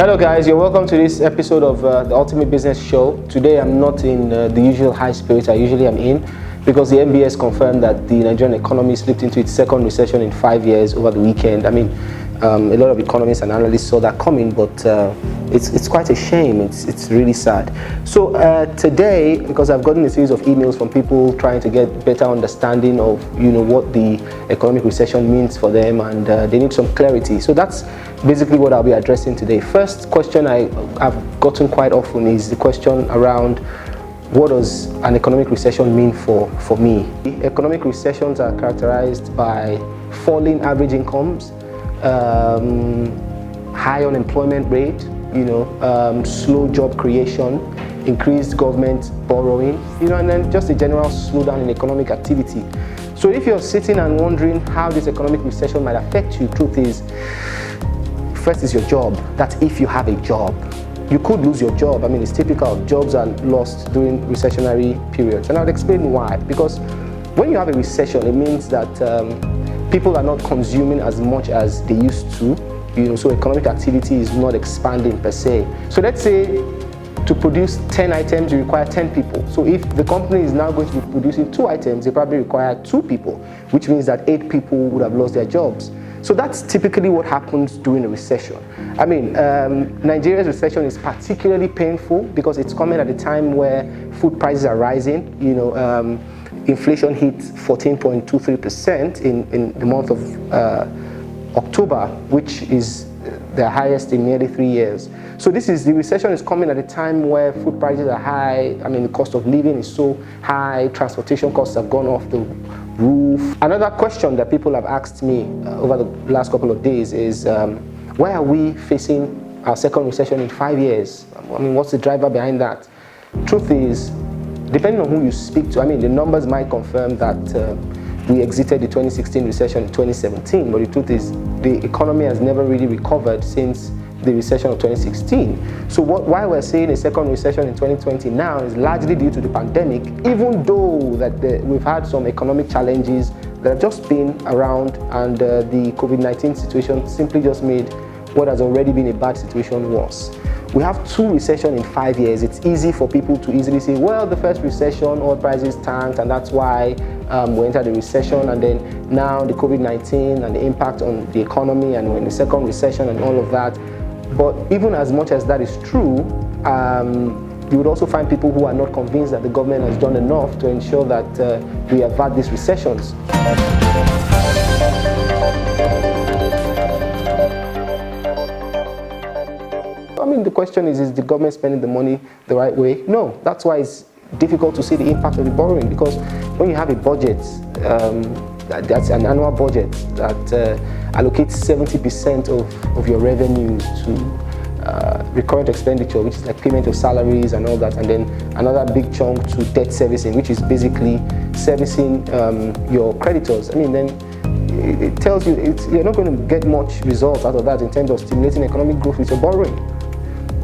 Hello guys, you're welcome to this episode of the Ultimate Business Show. Today I'm not in the usual high spirits I usually am in because the MBS confirmed that the Nigerian economy slipped into its second recession in 5 years over the weekend. I mean, a lot of economists and analysts saw that coming, but it's quite a shame. It's really sad. So today, because I've gotten a series of emails from people trying to get better understanding of what the economic recession means for them, and they need some clarity. So that's basically what I'll be addressing today. First question I've gotten quite often is the question around what does an economic recession mean for me? Economic recessions are characterized by falling average incomes, high unemployment rate, slow job creation, increased government borrowing, and then just a general slowdown in economic activity. So if you're sitting and wondering how this economic recession might affect you, truth is, first is your job. That's if you have a job. You could lose your job. I mean, it's typical. Jobs are lost during recessionary periods. And I'll explain why. Because when you have a recession, it means that people are not consuming as much as they used to. So economic activity is not expanding per se. So let's say to produce 10 items, you require 10 people. So if the company is now going to be producing 2 items, they probably require 2 people, which means that 8 people would have lost their jobs. So that's typically what happens during a recession. I mean, Nigeria's recession is particularly painful because it's coming at a time where food prices are rising. Inflation hit 14.23% in the month of October, which is the highest in nearly 3 years. So the recession is coming at a time where food prices are high. I mean, the cost of living is so high, transportation costs have gone off the roof. Another question that people have asked me over the last couple of days is, why are we facing our second recession in 5 years? I mean, what's the driver behind that? Truth is, depending on who you speak to, I mean, the numbers might confirm that we exited the 2016 recession in 2017, but the truth is the economy has never really recovered since the recession of 2016. So why we're seeing a second recession in 2020 now is largely due to the pandemic, even though that we've had some economic challenges that have just been around, and the COVID-19 situation simply just made what has already been a bad situation worse. We have 2 recessions in 5 years. It's easy for people to easily say, well, the first recession, oil prices tanked, and that's why we entered the recession, and then now the COVID-19 and the impact on the economy, and we're in the second recession and all of that. But even as much as that is true, you would also find people who are not convinced that the government has done enough to ensure that we avert these recessions. I mean, the question is the government spending the money the right way? No, that's why it's difficult to see the impact of the borrowing, because when you have a budget, that's an annual budget that allocates 70% of your revenues to recurrent expenditure, which is like payment of salaries and all that, and then another big chunk to debt servicing, which is basically servicing your creditors. I mean, then it tells you you're not going to get much result out of that in terms of stimulating economic growth with your borrowing.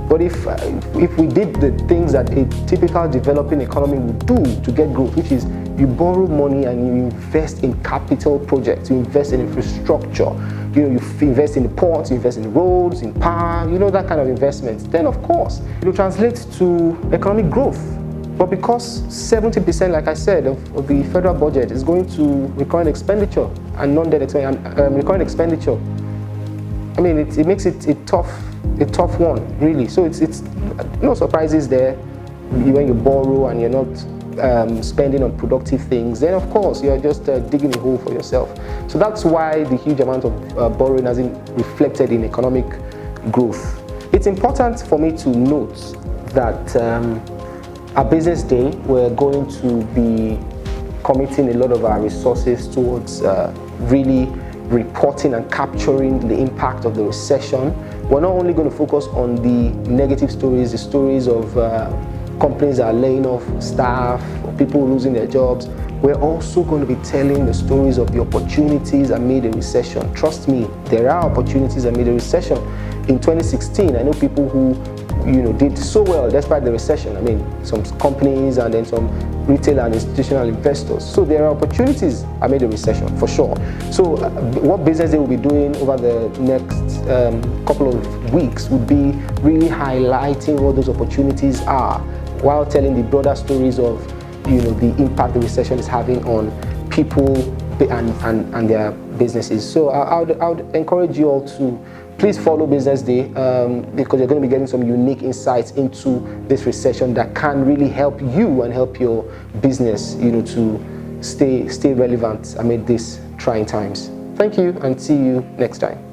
But if we did the things that a typical developing economy would do to get growth, which is you borrow money and you invest in capital projects, you invest in infrastructure, you invest in the ports, you invest in roads, in power, that kind of investments, then of course it will translate to economic growth. But because 70%, like I said, of the federal budget is going to recurrent expenditure and non-debt recurrent expenditure, I mean, it makes it a tough one, really. So it's no surprises there. When you borrow and you're not spending on productive things, then of course you're just digging a hole for yourself. So that's why the huge amount of borrowing hasn't reflected in economic growth. It's important for me to note that our business day, we're going to be committing a lot of our resources towards really reporting and capturing the impact of the recession. We're not only going to focus on the negative stories, the stories of companies that are laying off staff, or people losing their jobs. We're also going to be telling the stories of the opportunities amid a recession. Trust me, there are opportunities amid a recession. In 2016, I know people who did so well despite the recession. I mean, some companies and then some retail and institutional investors. So there are opportunities amid the recession for sure. So what business they will be doing over the next couple of weeks would be really highlighting what those opportunities are, while telling the broader stories of the impact the recession is having on people and their businesses. So I would encourage you all to please follow Business Day because you're going to be getting some unique insights into this recession that can really help you and help your business, to stay relevant amid these trying times. Thank you, and see you next time.